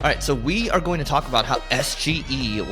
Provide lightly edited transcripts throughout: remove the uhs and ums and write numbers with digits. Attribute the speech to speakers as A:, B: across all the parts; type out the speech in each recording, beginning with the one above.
A: All right, so we are going to talk about how SGE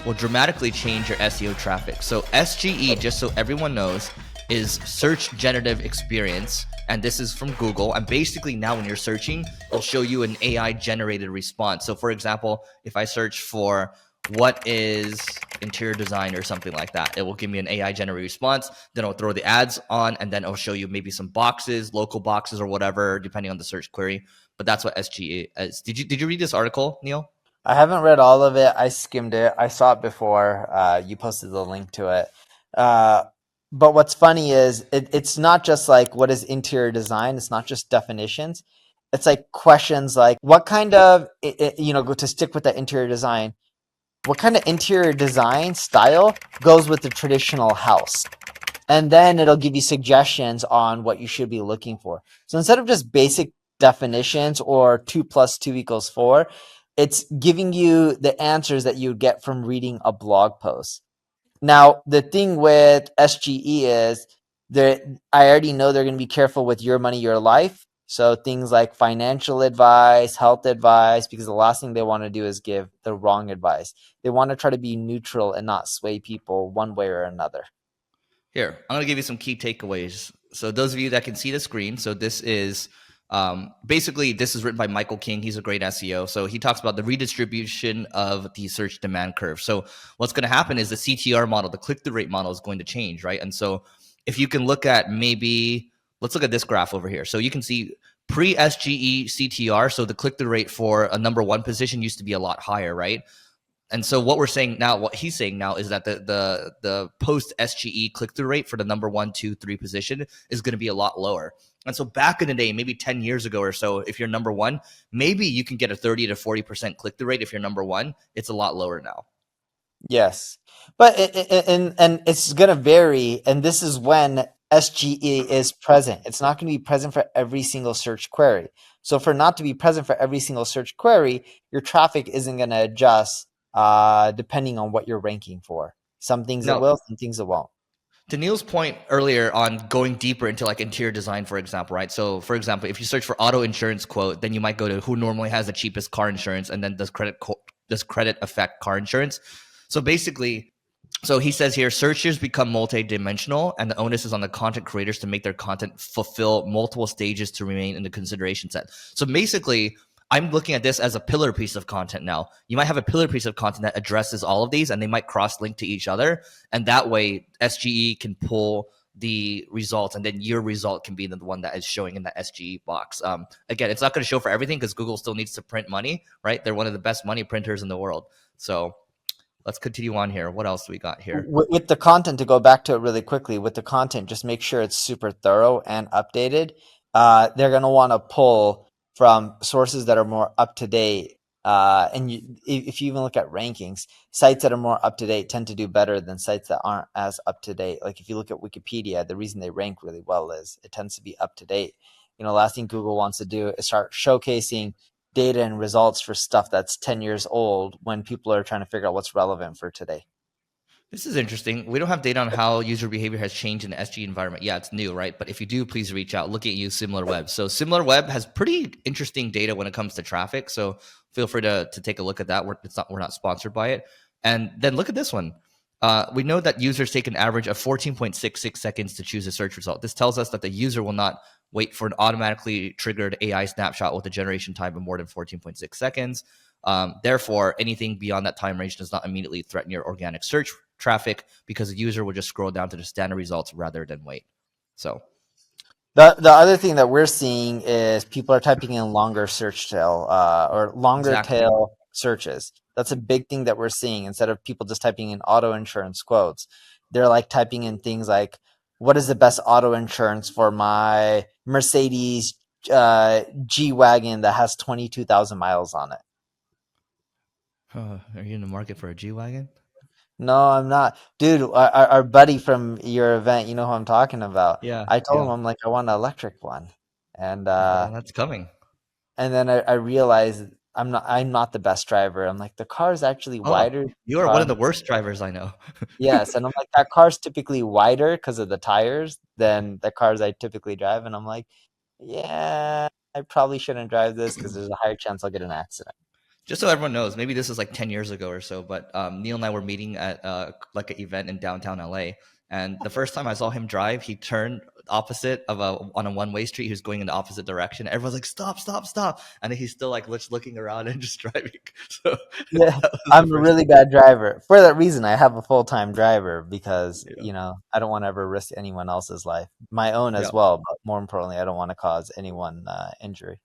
A: will dramatically change your SEO traffic. So SGE, just so everyone knows, is search generative experience, and this is from Google. And basically now when you're searching, it'll show you an AI generated response. So for example, if I search for what is interior design or something like that, it will give me an AI generated response. Then it'll throw the ads on, and then it'll show you maybe some boxes, local boxes or whatever, depending on the search query. But that's what SGE is. Did you read this article, Neil?
B: I haven't read all of it. I skimmed it. I saw it before. You posted the link to it. Uh, but what's funny is it's not just like what is interior design. It's not just definitions. It's like questions like what kind of, to stick with the interior design, what kind of interior design style goes with the traditional house? And then it'll give you suggestions on what you should be looking for. So instead of just basic definitions or 2 plus 2 equals 4, it's giving you the answers that you would get from reading a blog post. Now, the thing with SGE is that I already know they're going to be careful with your money, your life. So things like financial advice, health advice, because the last thing they want to do is give the wrong advice. They want to try to be neutral and not sway people one way or another.
A: Here, I'm going to give you some key takeaways. So those of you that can see the screen, so this is basically this is written by Michael King. He's a great SEO. So he talks about the redistribution of the search demand curve. So what's going to happen is the CTR model, the click-through rate model, is going to change, right? And so if you can look at let's look at this graph over here. So you can see pre-SGE CTR, so the click-through rate for a number one position used to be a lot higher, right? And so what he's saying now is that the post SGE click through rate for the number 1, 2, 3 position is going to be a lot lower. And so back in the day, maybe 10 years ago or so, if you're number one, maybe you can get a 30 to 40% click through rate. If you're number one, it's a lot lower now.
B: Yes, but and it's going to vary, and this is when SGE is present. It's not going to be present for every single search query. So for not to be present for every single search query, your traffic isn't going to adjust depending on what you're ranking for. Some things it
A: Now,
B: will, some things it won't.
A: to Neil's point earlier on going deeper into like interior design, for example, right? So, for example, if you search for auto insurance quote, then you might go to who normally has the cheapest car insurance, and then does credit affect car insurance? So basically, so he says here, searches become multi-dimensional, and the onus is on the content creators to make their content fulfill multiple stages to remain in the consideration set. So basically, I'm looking at this as a pillar piece of content now. You might have a pillar piece of content that addresses all of these, and they might cross-link to each other, and that way SGE can pull the results, and then your result can be the one that is showing in that SGE box. Again, it's not going to show for everything because Google still needs to print money, right? They're one of the best money printers in the world. So let's continue on here. What else do we got here?
B: With the content, to go back to it really quickly, with the content, just make sure it's super thorough and updated. They're going to want to pull from sources that are more up to date. If you even look at rankings, sites that are more up to date tend to do better than sites that aren't as up to date. Like if you look at Wikipedia, the reason they rank really well is it tends to be up to date. Last thing Google wants to do is start showcasing data and results for stuff that's 10 years old when people are trying to figure out what's relevant for today.
A: This is interesting. We don't have data on how user behavior has changed in the SG environment. Yeah, it's new, right? But if you do, please reach out. Look at you, SimilarWeb. So SimilarWeb has pretty interesting data when it comes to traffic. So feel free to take a look at that. We're not sponsored by it. And then look at this one. We know that users take an average of 14.66 seconds to choose a search result. This tells us that the user will not wait for an automatically triggered AI snapshot with a generation time of more than 14.6 seconds. Therefore, anything beyond that time range does not immediately threaten your organic search traffic because the user will just scroll down to the standard results rather than wait. So
B: the other thing that we're seeing is people are typing in longer search tail or longer
A: exactly.
B: tail searches. That's a big thing that we're seeing. Instead of people just typing in auto insurance quotes, they're like typing in things like, what is the best auto insurance for my Mercedes G-Wagon that has 22,000 miles on it?
A: Are you in the market for a G-Wagon?
B: No, I'm not. Dude, our buddy from your event, you know who I'm talking about.
A: Yeah,
B: I told him,
A: yeah.
B: I'm like, I want an electric one. And
A: Well, that's coming.
B: and then I realized I'm not the best driver. I'm like, the car is actually
A: Oh,
B: wider.
A: you are one of the worst drivers I know.
B: Yes, and I'm like, that car's typically wider because of the tires than the cars I typically drive. And I'm like, yeah, I probably shouldn't drive this because there's a higher chance I'll get an accident.
A: Just so everyone knows, maybe this is like 10 years ago or so, but Neil and I were meeting at like an event in downtown LA. And the first time I saw him drive, he turned opposite of on a one-way street. He was going in the opposite direction. Everyone's like, stop, stop, stop. And then he's still like looking around and just driving. So
B: Yeah,
A: that was the
B: I'm a
A: first.
B: really bad driver. For that reason, I have a full-time driver because,
A: Yeah.
B: I don't want to ever risk anyone else's life, my own
A: Yeah.
B: as well. But more importantly, I don't want to cause anyone injury.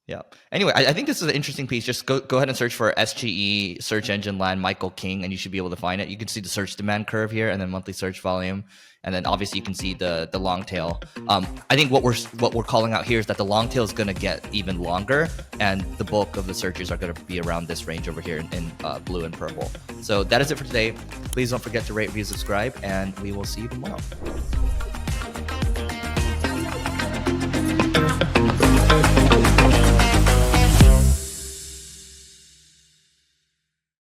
A: Yeah. Anyway, I think this is an interesting piece. Just go ahead and search for SGE search engine land Michael King, and you should be able to find it. You can see the search demand curve here, and then monthly search volume, and then obviously you can see the long tail. I think what we're calling out here is that the long tail is going to get even longer, and the bulk of the searches are going to be around this range over here in blue and purple. So that is it for today. Please don't forget to rate, review, subscribe, and we will see you tomorrow.